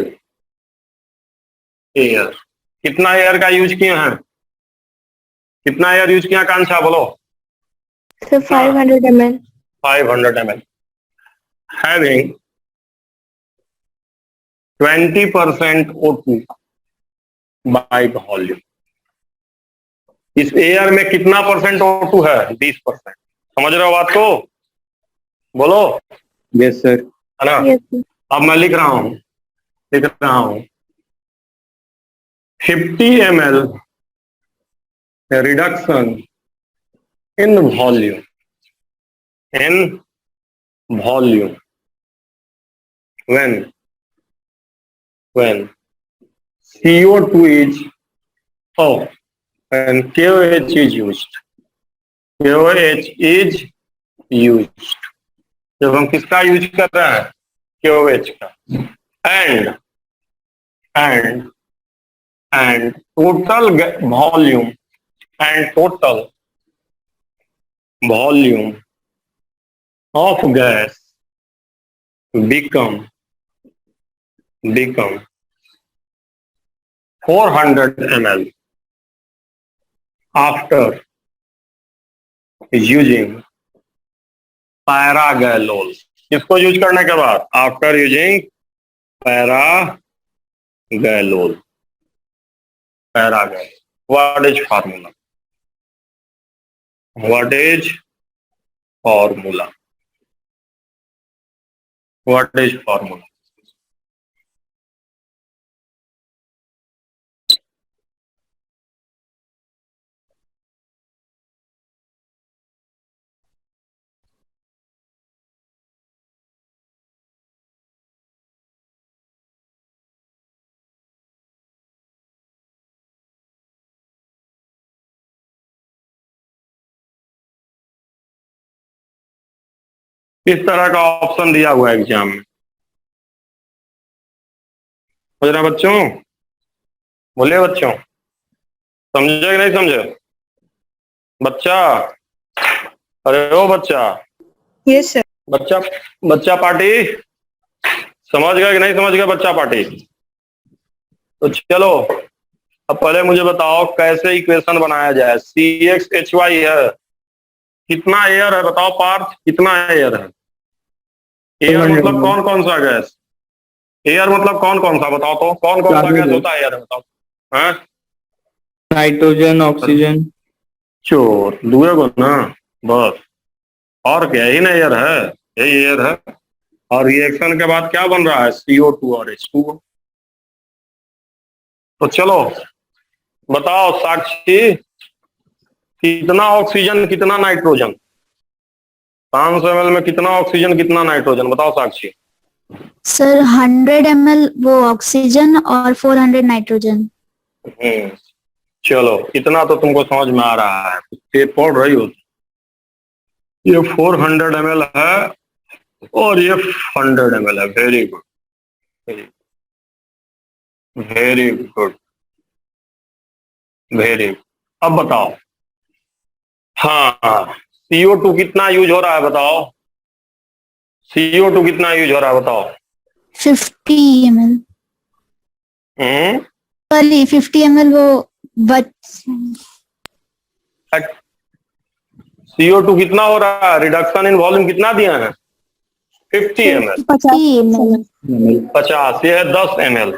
एयर। कितना एयर का यूज किए हैं? कितना एयर यूज किया कांक्षा, बोलो। Sir 500 ml 500 ml having 20% O2 by volume. इस एयर में कितना परसेंट O2 है? 20%। समझ रहे हो बात को? बोलो। Yes sir. है ना? yes sir. अब मैं लिख रहा हूं 50 ml reduction in volume when CO2 is and KOH is used। KOH is used। जब हम किसका यूज कर रहे हैं? KOH का। and total volume of gas become 400 ml after using पैरागैलोल। किसको यूज करने के बाद? After using pyrogallol. What is formula? What is formula? इस तरह का ऑप्शन दिया हुआ है एग्जाम में। समझ रहे बच्चों? बोलिए बच्चों, समझे कि नहीं समझे? बच्चा, अरे ओ बच्चा, Yes sir. बच्चा पार्टी समझ गया कि नहीं समझ गया? बच्चा पार्टी। तो चलो अब पहले मुझे बताओ कैसे इक्वेशन बनाया जाए। CxHy है, कितना एयर है बताओ पार्थ? कितना एयर है? एयर मतलब कौन कौन सा गैस? एयर मतलब कौन कौन सा बताओ तो? कौन कौन सा गैस होता है एयर बताओ? हैं? Nitrogen, oxygen. चोर दुए को ना, बस। और क्या, यही ना एयर है, यही एयर है। और रिएक्शन के बाद क्या बन रहा है? CO2 और H2O। तो चलो बताओ साक्षी, कितना ऑक्सीजन कितना नाइट्रोजन? 500 ml में कितना ऑक्सीजन कितना नाइट्रोजन बताओ साक्षी? सर 100 ml वो ऑक्सीजन और 400 नाइट्रोजन। चलो इतना तो तुमको समझ में आ रहा है, ये पढ़ रही हो। ये 400 ml है और ये 100 ml है। Very good, very good, very good. अब बताओ, हाँ CO2 कितना यूज हो रहा है बताओ? CO2 कितना यूज हो रहा है बताओ? 50 ml। सॉरी 50 ml वो CO2 कितना हो रहा है? रिडक्शन इन वॉल्यूम कितना दिया है? 50 ml। 50। ये है 10 ml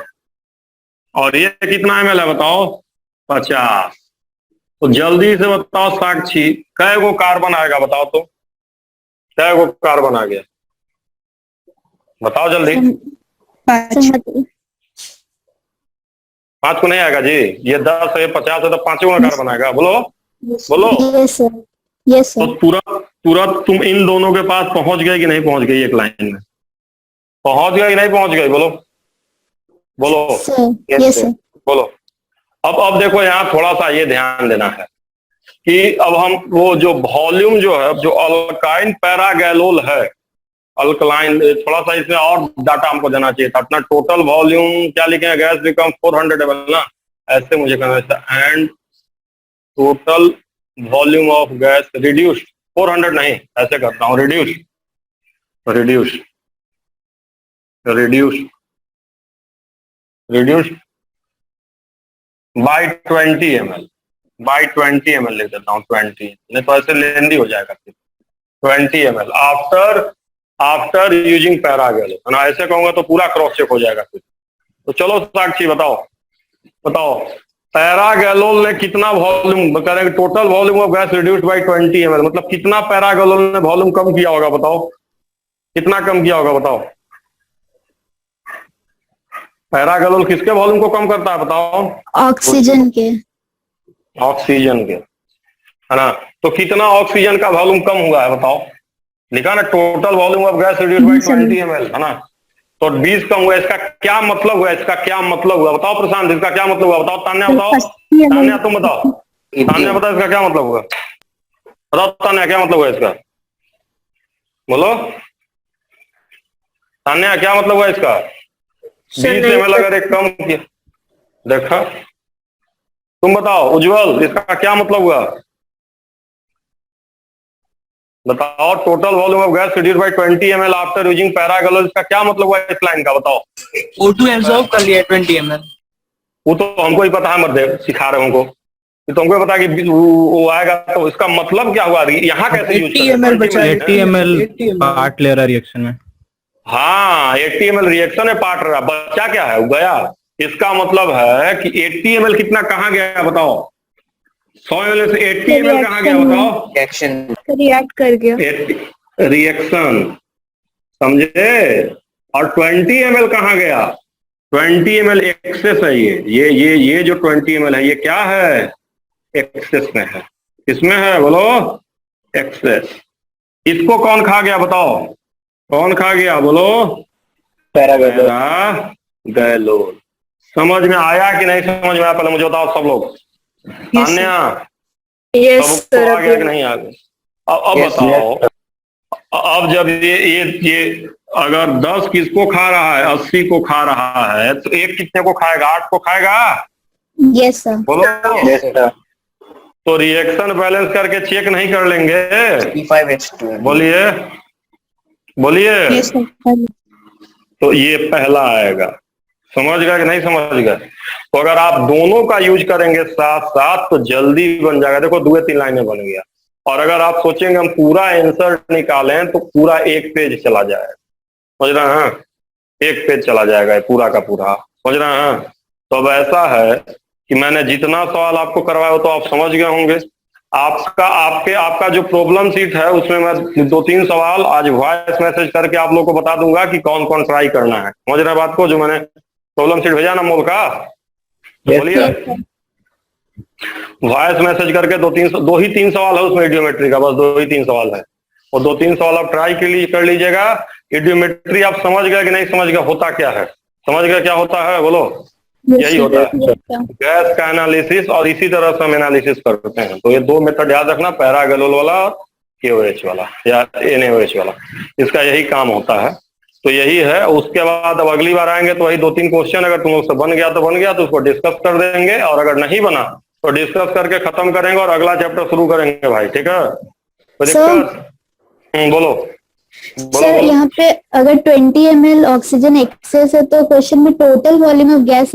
और ये कितना ml है बताओ? 50। तो जल्दी से बताओ साक्षी, कै गो कार्बन आएगा बताओ तो? कै गो कार्बन आ गया बताओ जल्दी? 5 को नहीं आएगा जी। ये 10 है, 50 है, तो 5 गो कार्बन आएगा। बोलो बोलो। यस सर, यस तो सर। तुरंत तुम इन दोनों के पास पहुंच गए कि नहीं पहुंच गई? एक लाइन में पहुंच गए कि नहीं पहुंच गए? बोलो बोलो। Yes sir. बोलो। अब देखो यहाँ थोड़ा सा ये ध्यान देना है। कि अब हम वो जो वॉल्यूम जो है, जो अल्काइन पैरागैलोल है, अल्कलाइन, थोड़ा सा इसमें और डाटा हमको देना चाहिए था। अपना टोटल वॉल्यूम क्या लिखेंगे, गैस बिकम 400 ml ना, ऐसे मुझे कहना था। And total volume of gas reduced, 400 नहीं, ऐसे करता हूँ, reduced by 20 ml, by 20 ml लिख देता हूँ, 20, नहीं तो ऐसे लेंदी हो जाएगा फिर। 20 ml आफ्टर यूजिंग पैरागैलोल, है ना, ऐसे कहूंगा तो पूरा क्रॉस चेक हो जाएगा फिर। तो चलो साक्षी बताओ पैरागैलोल ने कितना वॉल्यूम, करेंगे total volume of gas reduced by 20 ml, मतलब कितना पैरागैलोल ने वॉल्यूम कम किया होगा, बताओ कितना कम किया होगा, बताओ। पैरागैलोल किसके वॉल्यूम को कम करता है, बताओ। ऑक्सीजन के, है ना, तो कितना ऑक्सीजन का वॉल्यूम कम हुआ है, बताओ। लिखा ना, total volume of gas reduced by 20 ml, है ना, तो 20 कम हुआ। इसका क्या मतलब हुआ, बताओ प्रशांत, इसका क्या मतलब हुआ, बताओ। तान्या बताओ, तान्या तुम बताओ, तान्या बताओ इसका क्या मतलब हुआ, बताओ तान्या क्या मतलब हुआ इसका, बोलो तान्या क्या मतलब हुआ इसका। 20 ml अगर एक कम किया, देखा, तुम बताओ उज्जवल, इसका क्या मतलब हुआ, बताओ। Total volume of gas reduced by 20 ml after using pyrogallol, इसका क्या मतलब हुआ इस लाइन का, बताओ। O2 एब्जॉर्ब कर लिया 20 ml। वो तो हमको ही पता है, मर्दे सिखा रहे हमको, तो हमको पता कि वो आएगा, तो इसका मतलब क्या हुआ, यहाँ कैसे यूज 80 ml बचा, 80 ml पार्ट ले रहा रिएक्शन में। हाँ 80 ml रिएक्शन में पार्ट रहा, बच्चा क्या है, वो गया। इसका मतलब है कि 80 ml कितना कहाँ गया, बताओ। 100 ml से 80 ml कहाँ गया, बताओ। रिएक्ट कर गया, रिएक्शन, समझे। और 20 ml कहाँ गया, 20 ml एक्सेस है, ये जो 20 ml है, ये क्या है, एक्सेस में है। किसमें है, बोलो, एक्सेस। इसको कौन खा गया, बताओ, कौन खा गया, बोलो। पैरागैलोल। समझ में आया कि नहीं समझ में आया, पहले मुझे बताओ सब लोग। तान्या, सबको आ गया कि नहीं आ गया। अब बताओ, अब जब ये अगर 10 किसको खा रहा है, 80 को खा रहा है, तो एक कितने को खाएगा, 8 को खाएगा। यस सर, बोलो। तो रिएक्शन बैलेंस करके चेक नहीं कर लेंगे, बोलिए बोलिए। तो ये पहला आएगा, समझ गया कि नहीं समझ गया। तो अगर आप दोनों का यूज करेंगे साथ साथ तो जल्दी बन जाएगा। देखो 2-3 लाइनें बन गया। और अगर आप सोचेंगे हम पूरा आंसर निकालें तो पूरा 1 पेज चला जाएगा, समझ रहे हैं, 1 पेज चला जाएगा पूरा का पूरा, समझ रहे हैं। तो अब ऐसा है कि मैंने जितना सवाल आपको करवाया हो तो आप समझ गए होंगे। आपका जो प्रॉब्लम शीट है उसमें मैं 2-3 सवाल आज वॉइस मैसेज करके आप लोगों को बता दूंगा कि कौन कौन ट्राई करना है, समझ रहे बात को। जो मैंने प्रॉब्लम शीट भेजा ना मोल का, बोलिए। वॉइस मैसेज करके 2 ही 3 सवाल है उसमें इडियोमेट्री का, बस 2 ही 3 सवाल है। और 2-3 सवाल आप ट्राई कर लीजिएगा। इडियोमेट्री आप समझ गए कि नहीं समझ गए, होता क्या है, समझ गए क्या होता है, बोलो। यही होता है गैस का एनालिसिस, और इसी तरह से हम एनालिसिस करते हैं। तो ये 2 मेथड याद रखना, पैरागैलोल वाला, KOH वाला या NaOH वाला, इसका यही काम होता है। तो यही है। उसके बाद अब अगली बार आएंगे तो वही 2-3 क्वेश्चन, अगर तुम लोग से बन गया तो उसको डिस्कस कर देंगे, और अगर नहीं बना तो डिस्कस करके खत्म करेंगे और अगला चैप्टर शुरू करेंगे भाई, ठीक है। तो दिक्कत, बोलो सर। यहाँ पे अगर 20 ml ऑक्सीजन एक्सेस है तो क्वेश्चन में टोटल वॉल्यूम ऑफ गैस